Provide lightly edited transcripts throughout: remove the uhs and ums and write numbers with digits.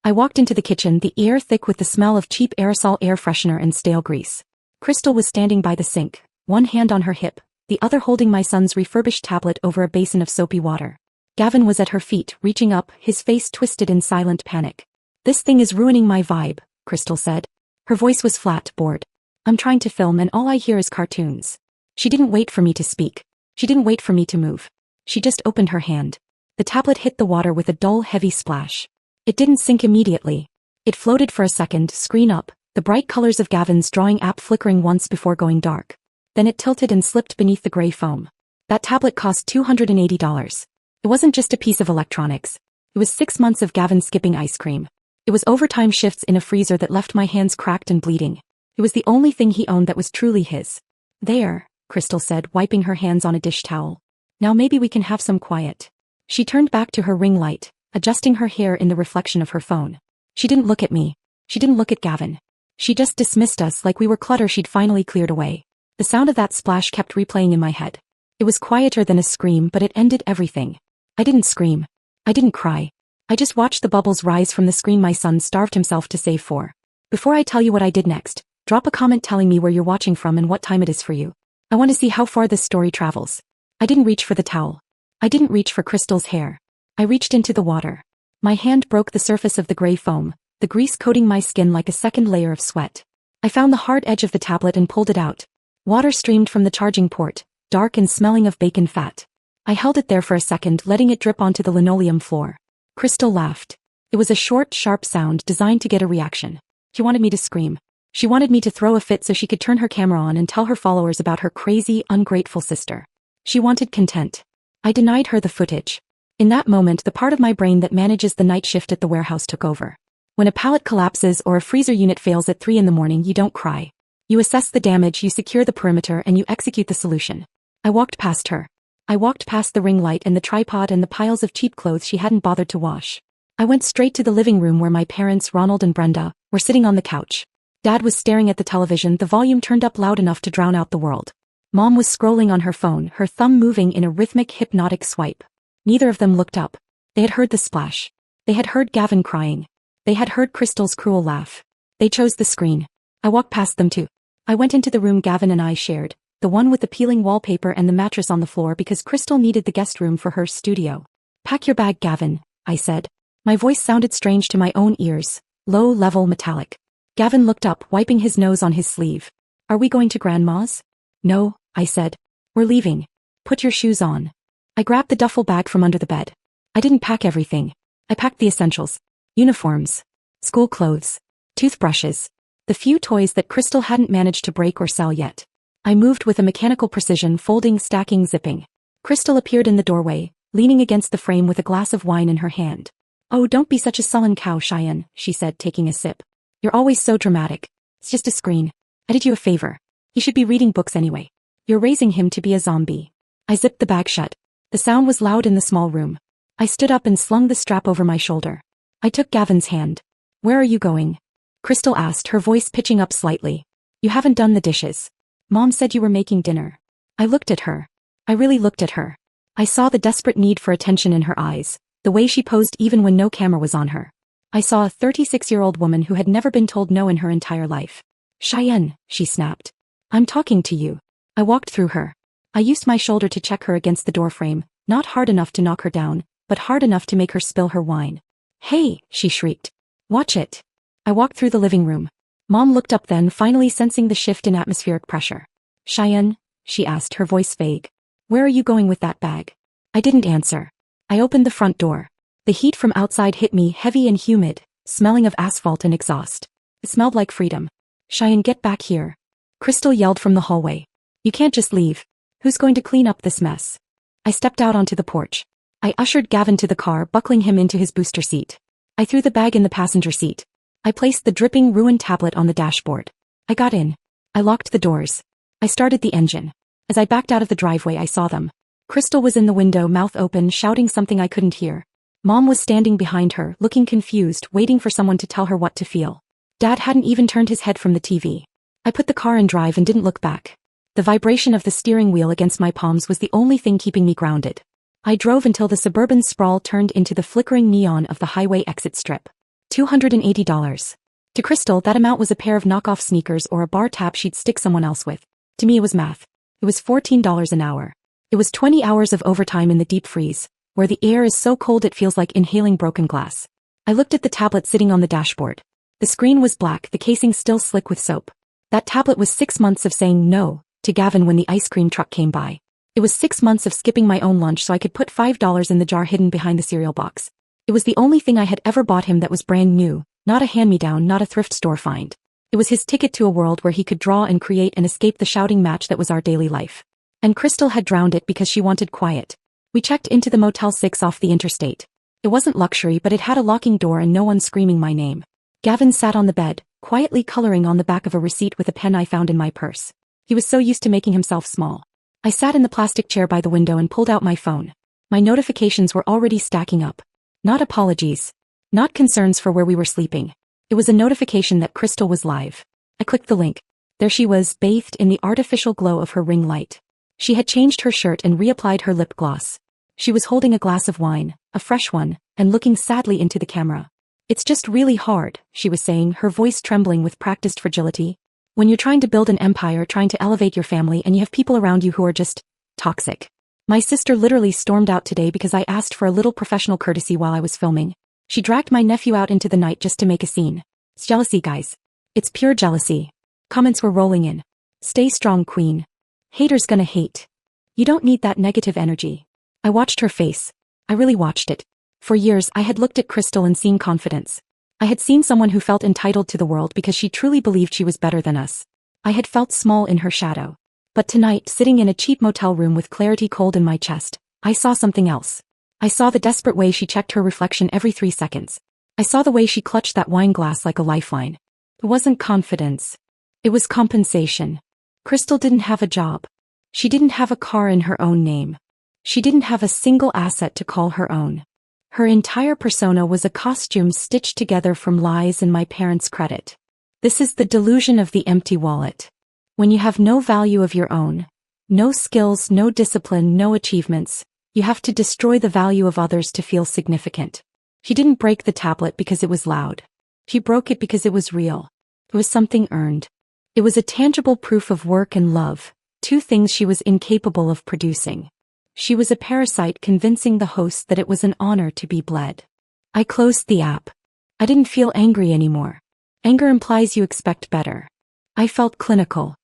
I walked into the kitchen, the air thick with the smell of cheap aerosol air freshener and stale grease. Crystal was standing by the sink, one hand on her hip, the other holding my son's refurbished tablet over a basin of soapy water. Gavin was at her feet, reaching up, his face twisted in silent panic. "This thing is ruining my vibe," Crystal said. Her voice was flat, bored. "I'm trying to film and all I hear is cartoons." She didn't wait for me to speak. She didn't wait for me to move. She just opened her hand. The tablet hit the water with a dull, heavy splash. It didn't sink immediately. It floated for a second, screen up, the bright colors of Gavin's drawing app flickering once before going dark. Then it tilted and slipped beneath the gray foam. That tablet cost $280. It wasn't just a piece of electronics. It was 6 months of Gavin skipping ice cream. It was overtime shifts in a freezer that left my hands cracked and bleeding. It was the only thing he owned that was truly his. "There," Crystal said, wiping her hands on a dish towel. "Now maybe we can have some quiet." She turned back to her ring light, adjusting her hair in the reflection of her phone. She didn't look at me. She didn't look at Gavin. She just dismissed us like we were clutter she'd finally cleared away. The sound of that splash kept replaying in my head. It was quieter than a scream, but it ended everything. I didn't scream. I didn't cry. I just watched the bubbles rise from the screen my son starved himself to save for. Before I tell you what I did next, drop a comment telling me where you're watching from and what time it is for you. I want to see how far this story travels. I didn't reach for the towel. I didn't reach for Crystal's hair. I reached into the water. My hand broke the surface of the gray foam, the grease coating my skin like a second layer of sweat. I found the hard edge of the tablet and pulled it out. Water streamed from the charging port, dark and smelling of bacon fat. I held it there for a second, letting it drip onto the linoleum floor. Crystal laughed. It was a short, sharp sound designed to get a reaction. She wanted me to scream. She wanted me to throw a fit so she could turn her camera on and tell her followers about her crazy, ungrateful sister. She wanted content. I denied her the footage. In that moment, the part of my brain that manages the night shift at the warehouse took over. When a pallet collapses or a freezer unit fails at 3 a.m, you don't cry. You assess the damage, you secure the perimeter, and you execute the solution. I walked past her. I walked past the ring light and the tripod and the piles of cheap clothes she hadn't bothered to wash. I went straight to the living room where my parents, Ronald and Brenda, were sitting on the couch. Dad was staring at the television, the volume turned up loud enough to drown out the world. Mom was scrolling on her phone, her thumb moving in a rhythmic, hypnotic swipe. Neither of them looked up. They had heard the splash. They had heard Gavin crying. They had heard Crystal's cruel laugh. They chose the screen. I walked past them too. I went into the room Gavin and I shared, the one with the peeling wallpaper and the mattress on the floor because Crystal needed the guest room for her studio. "Pack your bag, Gavin," I said. My voice sounded strange to my own ears, low-level metallic. Gavin looked up, wiping his nose on his sleeve. "Are we going to Grandma's?" "No," I said. "We're leaving. Put your shoes on." I grabbed the duffel bag from under the bed. I didn't pack everything. I packed the essentials. Uniforms. School clothes. Toothbrushes. The few toys that Crystal hadn't managed to break or sell yet. I moved with a mechanical precision, folding, stacking, zipping. Crystal appeared in the doorway, leaning against the frame with a glass of wine in her hand. "Oh, don't be such a sullen cow, Cheyenne," she said, taking a sip. "You're always so dramatic. It's just a screen. I did you a favor. He should be reading books anyway. You're raising him to be a zombie." I zipped the bag shut. The sound was loud in the small room. I stood up and slung the strap over my shoulder. I took Gavin's hand. "Where are you going?" Crystal asked, her voice pitching up slightly. "You haven't done the dishes. Mom said you were making dinner." I looked at her. I really looked at her. I saw the desperate need for attention in her eyes, the way she posed even when no camera was on her. I saw a 36-year-old woman who had never been told no in her entire life. "Cheyenne," she snapped. "I'm talking to you." I walked through her. I used my shoulder to check her against the doorframe, not hard enough to knock her down, but hard enough to make her spill her wine. "Hey," she shrieked. "Watch it." I walked through the living room. Mom looked up then, finally sensing the shift in atmospheric pressure. "Cheyenne," she asked, her voice vague. "Where are you going with that bag?" I didn't answer. I opened the front door. The heat from outside hit me, heavy and humid, smelling of asphalt and exhaust. It smelled like freedom. "Cheyenne, get back here." Crystal yelled from the hallway. "You can't just leave. Who's going to clean up this mess?" I stepped out onto the porch. I ushered Gavin to the car, buckling him into his booster seat. I threw the bag in the passenger seat. I placed the dripping, ruined tablet on the dashboard. I got in. I locked the doors. I started the engine. As I backed out of the driveway, I saw them. Crystal was in the window, mouth open, shouting something I couldn't hear. Mom was standing behind her, looking confused, waiting for someone to tell her what to feel. Dad hadn't even turned his head from the TV. I put the car in drive and didn't look back. The vibration of the steering wheel against my palms was the only thing keeping me grounded. I drove until the suburban sprawl turned into the flickering neon of the highway exit strip. $280. To Crystal, that amount was a pair of knockoff sneakers or a bar tab she'd stick someone else with. To me, it was math. It was $14 an hour. It was 20 hours of overtime in the deep freeze, where the air is so cold it feels like inhaling broken glass. I looked at the tablet sitting on the dashboard. The screen was black, the casing still slick with soap. That tablet was 6 months of saying no to Gavin when the ice cream truck came by. It was 6 months of skipping my own lunch so I could put $5 in the jar hidden behind the cereal box. It was the only thing I had ever bought him that was brand new, not a hand-me-down, not a thrift store find. It was his ticket to a world where he could draw and create and escape the shouting match that was our daily life. And Crystal had drowned it because she wanted quiet. We checked into the Motel 6 off the interstate. It wasn't luxury, but it had a locking door and no one screaming my name. Gavin sat on the bed, quietly coloring on the back of a receipt with a pen I found in my purse. He was so used to making himself small. I sat in the plastic chair by the window and pulled out my phone. My notifications were already stacking up. Not apologies. Not concerns for where we were sleeping. It was a notification that Crystal was live. I clicked the link. There she was, bathed in the artificial glow of her ring light. She had changed her shirt and reapplied her lip gloss. She was holding a glass of wine, a fresh one, and looking sadly into the camera. It's just really hard, she was saying, her voice trembling with practiced fragility. When you're trying to build an empire, trying to elevate your family, and you have people around you who are just toxic. My sister literally stormed out today because I asked for a little professional courtesy while I was filming. She dragged my nephew out into the night just to make a scene. It's jealousy, guys. It's pure jealousy. Comments were rolling in. Stay strong, queen. Haters gonna hate. You don't need that negative energy. I watched her face. I really watched it. For years, I had looked at Crystal and seen confidence. I had seen someone who felt entitled to the world because she truly believed she was better than us. I had felt small in her shadow. But tonight, sitting in a cheap motel room with clarity cold in my chest, I saw something else. I saw the desperate way she checked her reflection every 3 seconds. I saw the way she clutched that wine glass like a lifeline. It wasn't confidence. It was compensation. Crystal didn't have a job. She didn't have a car in her own name. She didn't have a single asset to call her own. Her entire persona was a costume stitched together from lies and my parents' credit. This is the delusion of the empty wallet. When you have no value of your own, no skills, no discipline, no achievements, you have to destroy the value of others to feel significant. She didn't break the tablet because it was loud. She broke it because it was real. It was something earned. It was a tangible proof of work and love, 2 things she was incapable of producing. She was a parasite convincing the host that it was an honor to be bled. I closed the app. I didn't feel angry anymore. Anger implies you expect better. I felt clinical.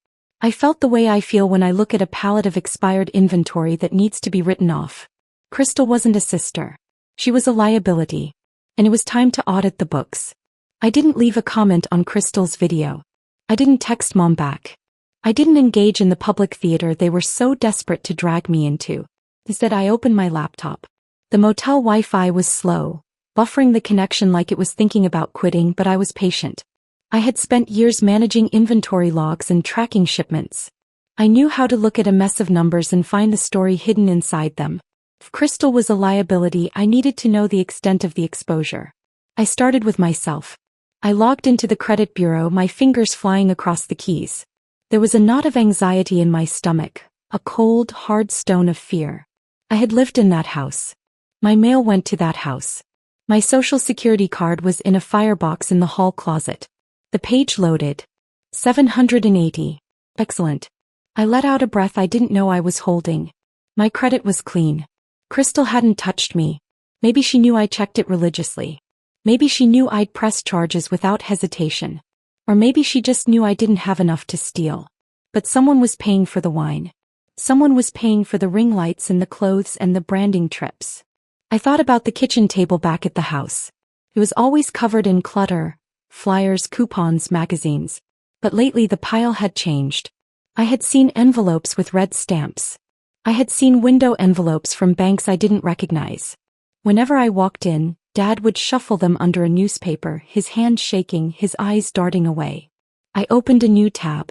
I felt the way I feel when I look at a pallet of expired inventory that needs to be written off. Crystal wasn't a sister. She was a liability. And it was time to audit the books. I didn't leave a comment on Crystal's video. I didn't text mom back. I didn't engage in the public theater they were so desperate to drag me into. Instead, I opened my laptop. The motel Wi-Fi was slow, buffering the connection like it was thinking about quitting, but I was patient. I had spent years managing inventory logs and tracking shipments. I knew how to look at a mess of numbers and find the story hidden inside them. If Crystal was a liability, I needed to know the extent of the exposure. I started with myself. I logged into the credit bureau, my fingers flying across the keys. There was a knot of anxiety in my stomach, a cold, hard stone of fear. I had lived in that house. My mail went to that house. My social security card was in a firebox in the hall closet. The page loaded. 780. Excellent. I let out a breath I didn't know I was holding. My credit was clean. Crystal hadn't touched me. Maybe she knew I checked it religiously. Maybe she knew I'd press charges without hesitation. Or maybe she just knew I didn't have enough to steal. But someone was paying for the wine. Someone was paying for the ring lights and the clothes and the branding trips. I thought about the kitchen table back at the house. It was always covered in clutter, flyers, coupons, magazines. But lately the pile had changed. I had seen envelopes with red stamps. I had seen window envelopes from banks I didn't recognize. Whenever I walked in, Dad would shuffle them under a newspaper, his hand shaking, his eyes darting away. I opened a new tab.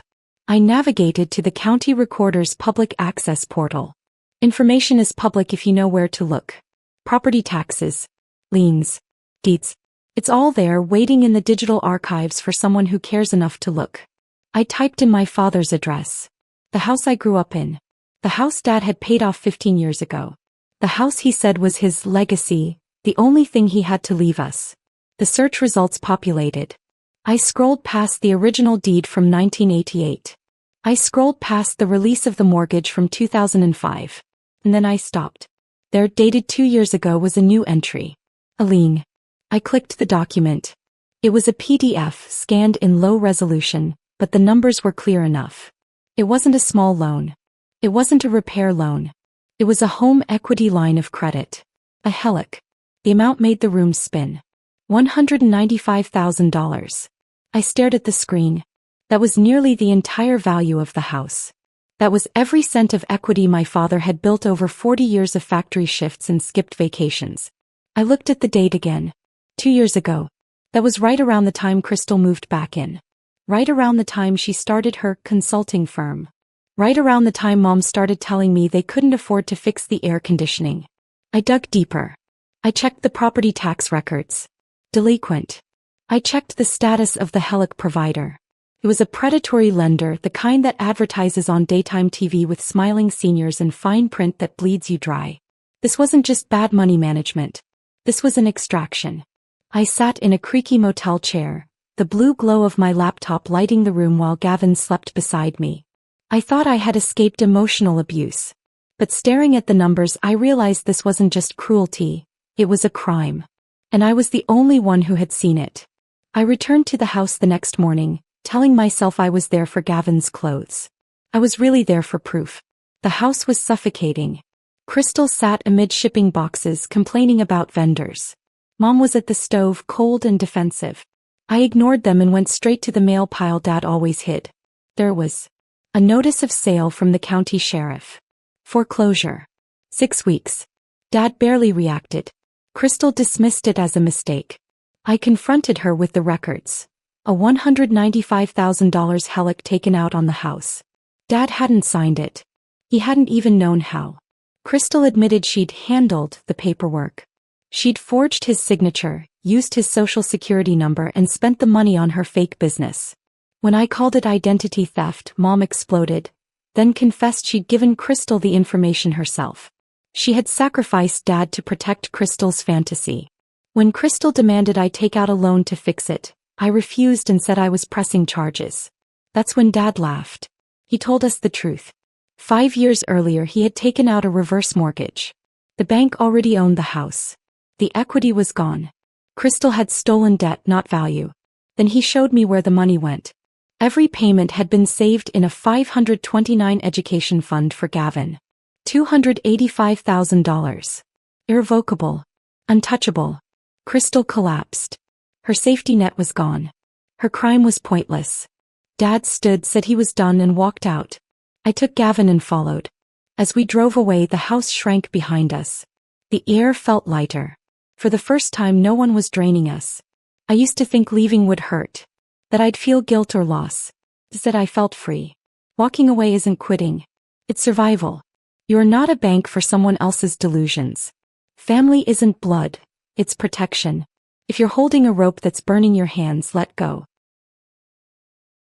I navigated to the county recorder's public access portal. Information is public if you know where to look. Property taxes, liens, deeds. It's all there waiting in the digital archives for someone who cares enough to look. I typed in my father's address. The house I grew up in. The house Dad had paid off 15 years ago. The house he said was his legacy, the only thing he had to leave us. The search results populated. I scrolled past the original deed from 1988. I scrolled past the release of the mortgage from 2005. And then I stopped. There, dated 2 years ago, was a new entry. A lien. I clicked the document. It was a PDF scanned in low resolution, but the numbers were clear enough. It wasn't a small loan. It wasn't a repair loan. It was a home equity line of credit. A HELOC. The amount made the room spin. $195,000. I stared at the screen. That was nearly the entire value of the house. That was every cent of equity my father had built over 40 years of factory shifts and skipped vacations. I looked at the date again. 2 years ago. That was right around the time Crystal moved back in. Right around the time she started her consulting firm. Right around the time Mom started telling me they couldn't afford to fix the air conditioning. I dug deeper. I checked the property tax records. Delinquent. I checked the status of the HELOC provider. It was a predatory lender, the kind that advertises on daytime TV with smiling seniors and fine print that bleeds you dry. This wasn't just bad money management. This was an extraction. I sat in a creaky motel chair, the blue glow of my laptop lighting the room while Gavin slept beside me. I thought I had escaped emotional abuse. But staring at the numbers, I realized this wasn't just cruelty, it was a crime. And I was the only one who had seen it. I returned to the house the next morning, telling myself I was there for Gavin's clothes. I was really there for proof. The house was suffocating. Crystal sat amid shipping boxes complaining about vendors. Mom was at the stove, cold and defensive. I ignored them and went straight to the mail pile Dad always hid. There was a notice of sale from the county sheriff. Foreclosure. 6 weeks. Dad barely reacted. Crystal dismissed it as a mistake. I confronted her with the records. A $195,000 HELOC taken out on the house. Dad hadn't signed it. He hadn't even known how. Crystal admitted she'd handled the paperwork. She'd forged his signature, used his social security number, and spent the money on her fake business. When I called it identity theft, Mom exploded, then confessed she'd given Crystal the information herself. She had sacrificed Dad to protect Crystal's fantasy. When Crystal demanded I take out a loan to fix it, I refused and said I was pressing charges. That's when Dad laughed. He told us the truth. 5 years earlier he had taken out a reverse mortgage. The bank already owned the house. The equity was gone. Crystal had stolen debt, not value. Then he showed me where the money went. Every payment had been saved in a $529 education fund for Gavin. $285,000. Irrevocable. Untouchable. Crystal collapsed. Her safety net was gone. Her crime was pointless. Dad stood, said he was done, and walked out. I took Gavin and followed. As we drove away, the house shrank behind us. The air felt lighter. For the first time, no one was draining us. I used to think leaving would hurt. That I'd feel guilt or loss. Instead, I felt free. Walking away isn't quitting. It's survival. You're not a bank for someone else's delusions. Family isn't blood. It's protection. If you're holding a rope that's burning your hands, let go.